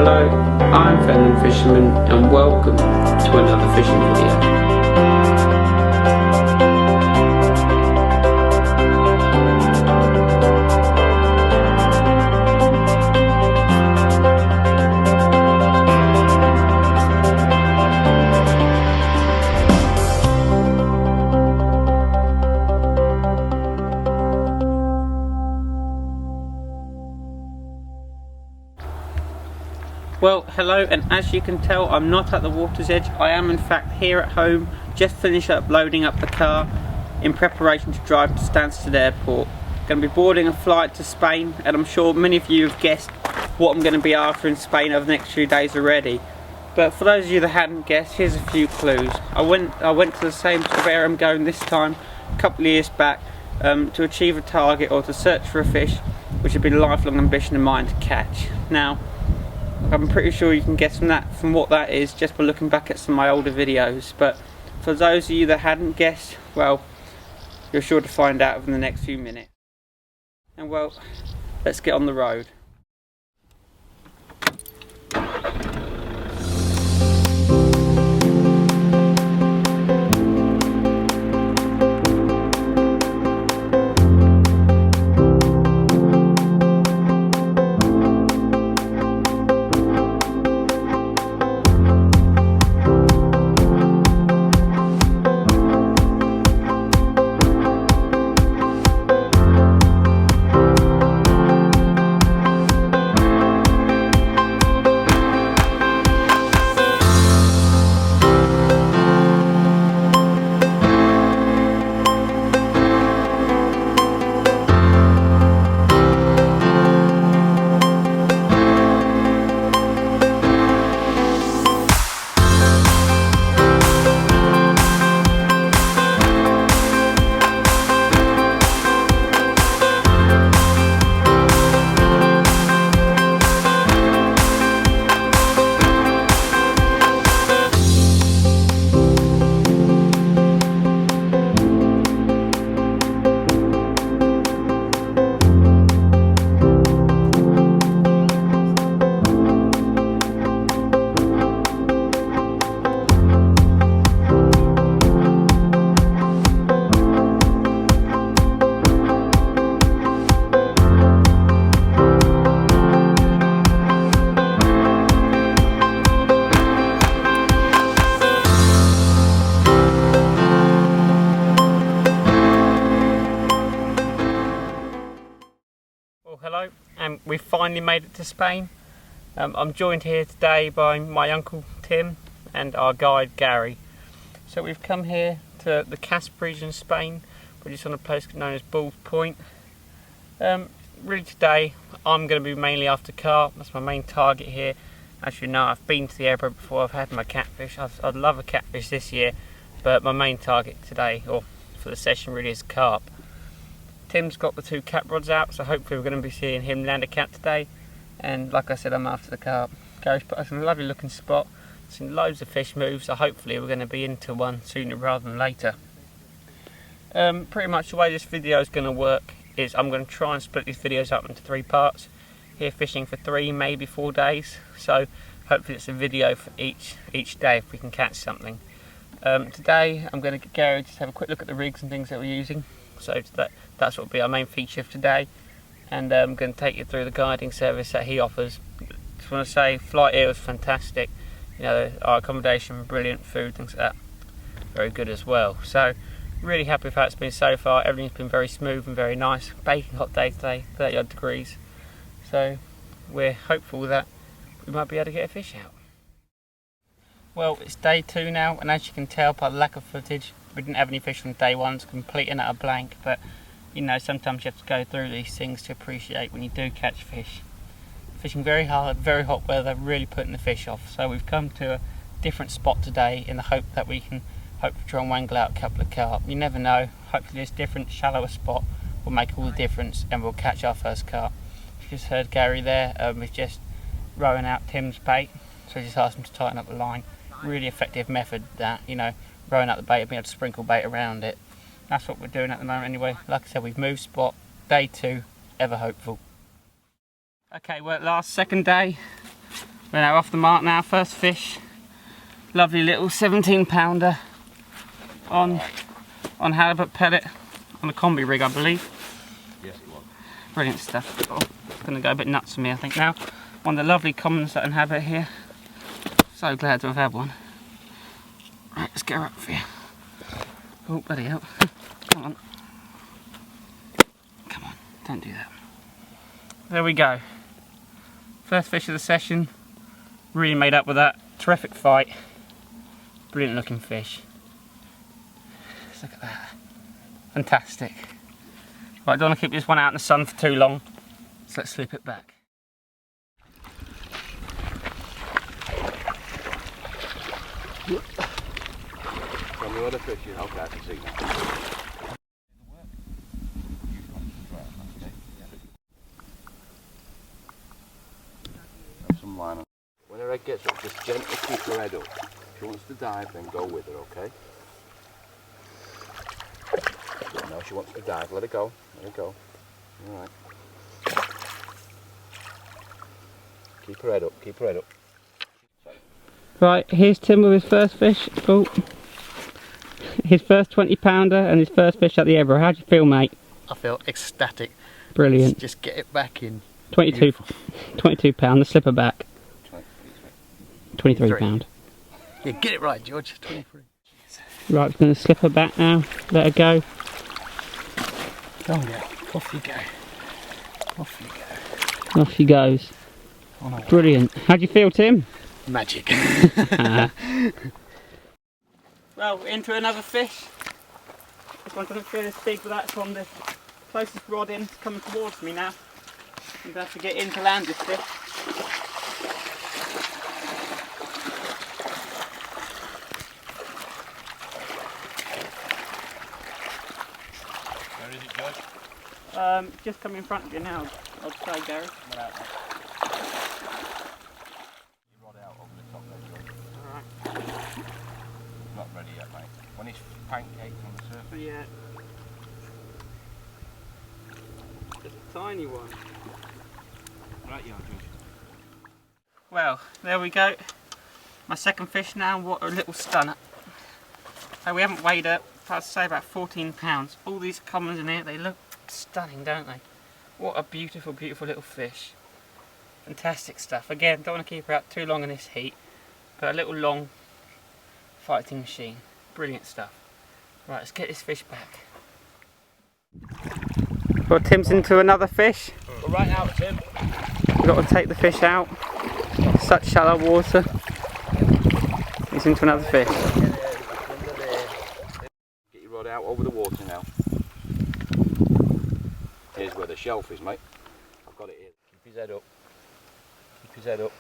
Hello, I'm Fenland Fisherman and welcome to another fishing video. Well, hello, and as you can tell, I'm not at the water's edge. I am in fact here at home, just finished up loading up the car in preparation to drive to Stansted Airport. Going to be boarding a flight to Spain, and I'm sure many of you have guessed what I'm going to be after in Spain over the next few days already. But for those of you that hadn't guessed, here's a few clues. I went to the same spot where I'm going this time a couple of years back to achieve a target or to search for a fish which had been a lifelong ambition of mine to catch. Now, I'm pretty sure you can guess from what that is just by looking back at some of my older videos, but for those of you that hadn't guessed, well, you're sure to find out within the next few minutes. And well, let's get on the road. Hello, and we've finally made it to Spain. I'm joined here today by my uncle Tim and our guide Gary. So we've come here to the Carp region of Spain, which is on a place known as Bull's Point. Really today I'm going to be mainly after carp. That's my main target here. As you know, I've been to the Ebro before, I've had my catfish. I'd love a catfish this year, but my main target today, or for the session, really is carp. Tim's got the 2 cat rods out, so hopefully we're going to be seeing him land a cat today. And like I said, I'm after the carp. Gary's put us in a lovely looking spot. Seen loads of fish move, so hopefully we're going to be into one sooner rather than later. Pretty much the way this video is going to work is I'm going to try and split these videos up into 3 parts. Here fishing for 3, maybe 4 days. So hopefully it's a video for each day if we can catch something. Today I'm going to get Gary to have a quick look at the rigs and things that we're using. So that's what will be our main feature for today, and I'm going to take you through the guiding service that he offers. Just want to say, flight here was fantastic. You know, our accommodation, brilliant, food, things like that, very good as well. So really happy with how it's been so far. Everything's been very smooth and very nice. Baking hot day today, 30 odd degrees. So we're hopeful that we might be able to get a fish out. Well, it's day 2 now, and as you can tell by the lack of footage, we didn't have any fish on day 1, it's complete and utter blank, but you know, sometimes you have to go through these things to appreciate when you do catch fish. Fishing very hard, very hot weather, really putting the fish off. So we've come to a different spot today in the hope that we can hopefully try and wangle out a couple of carp. You never know, hopefully this different, shallower spot will make all the difference and we'll catch our first carp. You just heard Gary there, he's just rowing out Tim's bait, so I just asked him to tighten up the line. Really effective method that, you know, rowing out the bait and being able to sprinkle bait around it. That's what we're doing at the moment anyway. Like I said, we've moved spot, day 2, ever hopeful. Okay, well, second day, We're now off the mark now, first fish. Lovely little 17-pounder on halibut pellet on a combi rig, I believe. Yes, it was. Brilliant stuff. Oh, it's going to go a bit nuts for me, I think now. One of the lovely commons that inhabit here. So glad to have had one. Right, let's get her up for you. Oh, bloody hell. Come on. Come on, don't do that. There we go. First fish of the session. Really made up with that. Terrific fight. Brilliant looking fish. Just look at that. Fantastic. Right, I don't want to keep this one out in the sun for too long, so let's slip it back. Tell me what a fish you have to see now. Have some line on. When her head gets up, just gently keep her head up. If she wants to dive, then go with her, okay? No, she wants to dive. Let her go. Let her go. Alright. Keep her head up. Keep her head up. Right, here's Tim with his first fish. Oh, his first 20-pounder and his first fish at the Ebro. How do you feel, mate? I feel ecstatic. Brilliant. Just get it back in. 22 pound, the slipper back. 23 pound. Yeah, get it right, George. 23. Right, we're going to slip her back now. Let her go. Oh yeah, off you go. Off you go. Off she goes. Oh, no. Brilliant. How do you feel, Tim? Magic. Well, into another fish. This one doesn't feel as big, but that's on the closest rod in. It's coming towards me now. I'm going to have to get in to land this fish. Where is it, George? Just come in front of you now, I'd say, Gary. Rod out, mate. You rod out over the top there, George. Alright. Not ready yet, mate. When it's pancaked on the surface. Yeah. Just a tiny one. Right, you are, George. Well, there we go. My second fish now. What a little stunner. So we haven't weighed it. I'd say about 14 pounds. All these commons in here, they look stunning, don't they? What a beautiful, beautiful little fish. Fantastic stuff. Again, don't want to keep her out too long in this heat, but a little long fighting machine. Brilliant stuff. Right, let's get this fish back. Well, Tim's into another fish. We're right out, Tim. We've got to take the fish out. Such shallow water. He's into another fish. Get your rod out over the water now. Here's where the shelf is, mate. I've got it here. Keep his head up. Keep his head up.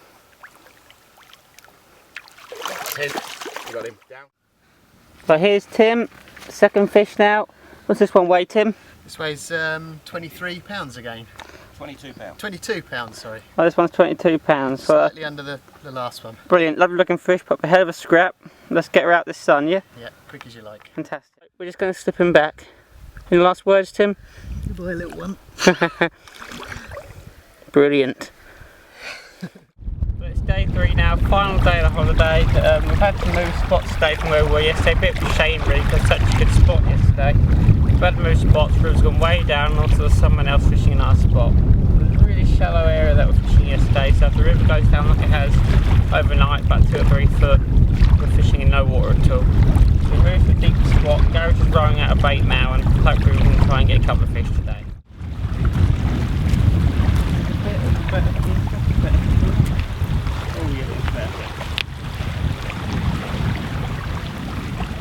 Tim, you got him. Down. So here's Tim, second fish now. What's this one weigh, Tim? This weighs 23 pounds again. 22 pounds. 22 pounds, sorry. Oh, this one's 22 pounds. So Slightly under the last one. brilliant, lovely looking fish, put a hell of a scrap. Let's get her out this sun, yeah? Yeah, quick as you like. Fantastic. We're just going to slip him back. Any last words, Tim? Goodbye, little one. Brilliant. So it's day 3 now, final day of the holiday. We've had to move spots today from where we were yesterday. A bit of a shame really, because such a good spot yesterday. We've had to move spots, river's gone way down, and also there's someone else fishing in our spot. There's a really shallow area that we're fishing yesterday, so if the river goes down like it has overnight, about 2 or 3 foot, we're fishing in no water at all. So we moved to a deeper spot. Gary's just rowing out a bait now, and hopefully we can try and get a couple of fish today.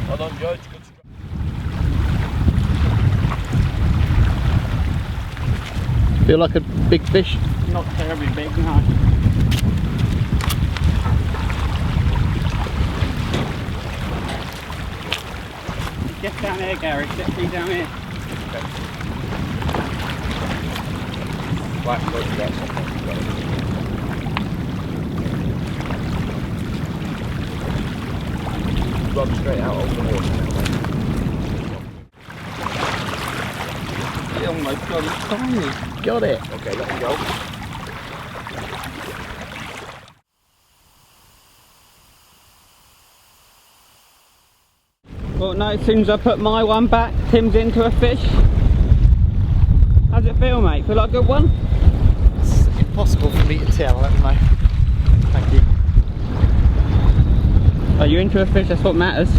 Well done, George. Good strike. Feel like a big fish? Not terribly big, no. Get down here, Gary. Get me down here. Okay. Right, look, you got something. You got it. Rod straight out over the water now, mate. Oh my god, it's tiny. Got it. Okay, let me go. Well, no, as soon as I put my one back, Tim's into a fish. How's it feel, mate? Feel like a good one? It's impossible for me to tell, I don't know. Thank you. Oh, you're into a fish, that's what matters.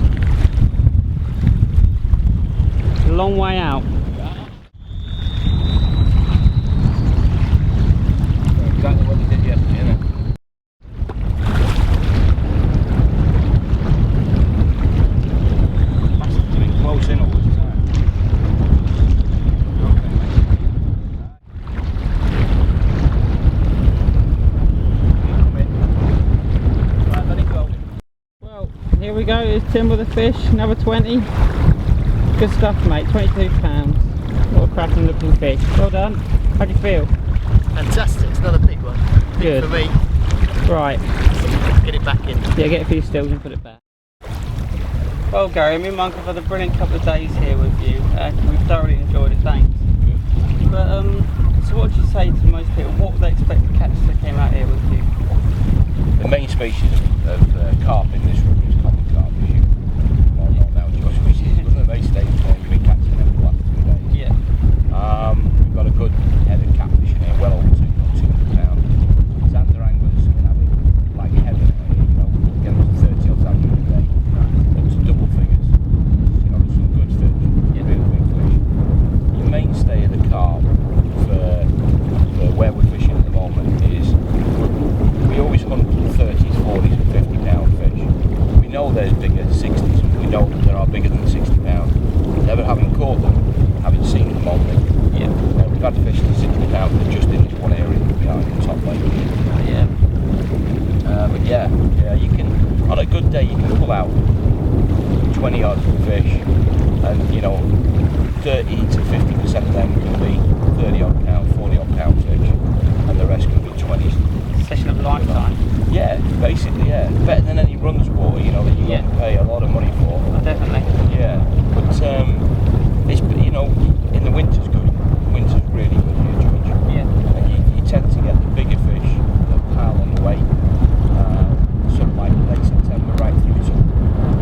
A long way out. Exactly what they did yesterday, innit? Must have been close in all this time. Okay, mate. Right, let it go. Well, here we go, here's Tim with a fish, another 20. Good stuff, mate, 22 pounds. What a cracking looking fish. Well done. How do you feel? Fantastic, it's another big one. Big Good. for me. Right. Get it back in. Yeah, get a few stills and put it back. Well, Gary, me and my uncle have had a brilliant couple of days here with you. We've thoroughly enjoyed it, thanks. But, so what would you say to most people? What would they expect to catch if they came out here with you? The main species of carp in this river is common carp, as you well know now. Enjoy species. One of the main stages where you've been catching them for the last 2 days. Yeah. We've got a good head of catfish in here, well over 200 pounds. Zander anglers can have it like heaven, you know, get up to 30 odd zander a day, up to double figures. You know, there's some good fish, really big fish. Your mainstay of the carp for where we're fishing at the moment is we always hunt 30s, 40s and 50 pound fish. We know there's bigger 60s and we know that there are bigger than 60 pounds. Never having caught them, having seen them only. Yeah. We've had fish to 60 pounds just in this one area behind the top lake. Yeah. But yeah, you can, on a good day you can pull out 20 odd fish and you know 30 to 50% of them can be 30 odd pound, 40 odd pound fish and the rest can be 20s. Session of a lifetime. Yeah, basically, yeah. Better than any runs water, you know, that you Yeah. can pay a lot of money for. Oh, definitely. Yeah, but it's, you know, in the winter's good. Winter's really good here, George. Yeah. And you tend to get the bigger fish that pile on the way. Sort of like late September right through to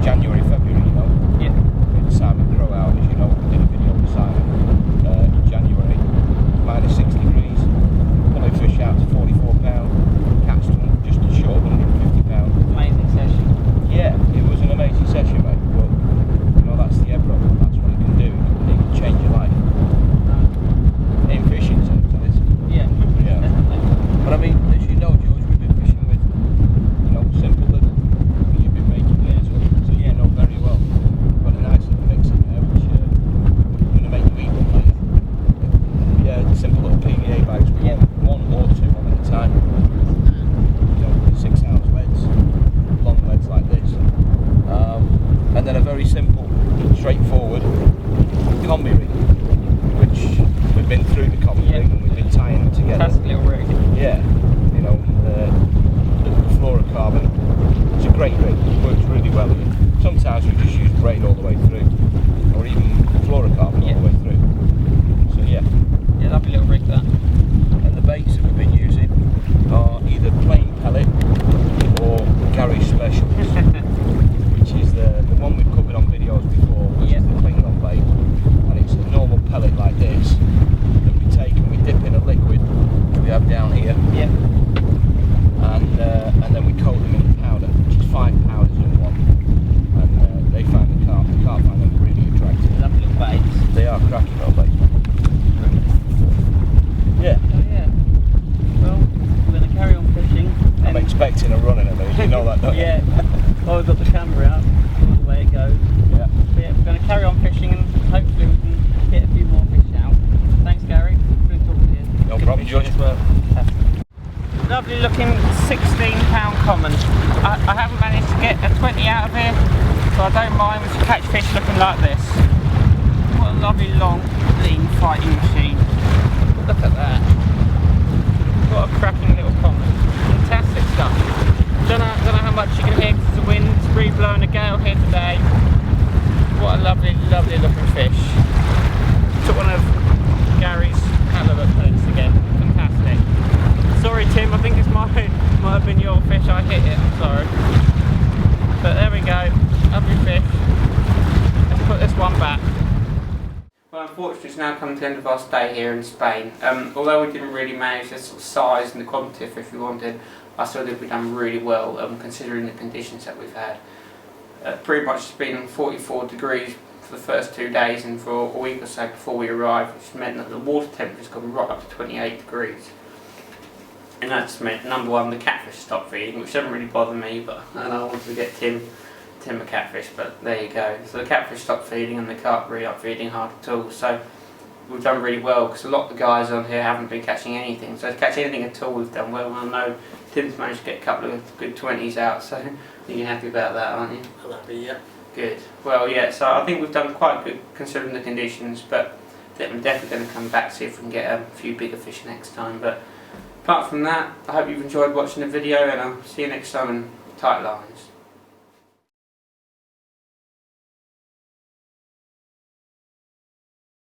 January, February, you know. Yeah. With Simon Crow out, as you know, we did a video with Simon in January, minus 6 degrees, pulling fish out to 44 pounds, catch them just a short of 150 pounds. Amazing session. Yeah, it was an amazing session, mate, but you know, that's the Ebro, that's what it can do, it can change your life. In fishing terms, that is. Yeah. Yeah. Definitely. But I mean, as you know, George, we've been fishing with, you know, simple little, you've been making there, so you know very well. Got a nice little mix in there, which I'm going to make you eat one later. Yeah, simple little PVA bags with one or two on at a time. You know, 6 ounce leads, long leads like this. And then a very simple, straightforward combi rig, which we've been through the combi rig and we've been tying them together. Fantastic little rig. Yeah, you know, the fluorocarbon, it's a great rig, it works really well here. Sometimes we just use braid all the way through, or even fluorocarbon all the way through. So yeah. Yeah, lovely little rig that. And the baits that we've been using are either plain pellet or Gary's Specials, which is the one we've covered on videos before, which is the Klingon bait. And it's a normal pellet like this that we take and we dip in a liquid we have down here. Yeah. And then we coat them in powder, which is 5 powders in one. And they find the carp find them really attractive. Lovely little baits. They are cracking little baits. Yeah. Oh yeah. Well, we're going to carry on fishing. I'm expecting a run in a minute, you know that, don't you? Yeah. Well, we've got the camera out, all the way it goes. Yeah. But yeah, we're going to carry on fishing and hopefully we can get a few more fish out. Thanks, Gary. Good talking to you. No Good problem, fishing George. as well. Lovely looking 16-pound common. I haven't managed to get a 20 out of here, so I don't mind if you catch fish looking like this. What a lovely long, lean fighting machine. Look at that. What a cracking little common. Fantastic stuff. Don't know how much you can hear because the wind's free blowing a gale here today. What a lovely, lovely looking fish. Took one of Gary's halibut pellets again. Fantastic. Sorry Tim, I think it might have been your fish, I hit it, I'm sorry. But there we go, lovely fish. now come to the end of our stay here in Spain. Although we didn't really manage the sort of size and the quantity of fish we wanted, I still think we've done really well considering the conditions that we've had. Pretty much it's been 44 degrees for the first 2 days and for a week or so before we arrived, which meant that the water temperature's gone right up to 28 degrees. And that's meant, number one, the catfish stopped feeding, which doesn't really bother me, but and I wanted to get Tim a catfish, but there you go. So the catfish stopped feeding and the carp really up feeding hard at all. So we've done really well because a lot of the guys on here haven't been catching anything. So to catch anything at all, we've done well. And I know Tim's managed to get a couple of good 20s out, so you're happy about that, aren't you? I'm happy, yeah. Good. Well, yeah, so I think we've done quite good considering the conditions, but I'm definitely going to come back, see if we can get a few bigger fish next time. But apart from that, I hope you've enjoyed watching the video, and I'll see you next time in tight lines.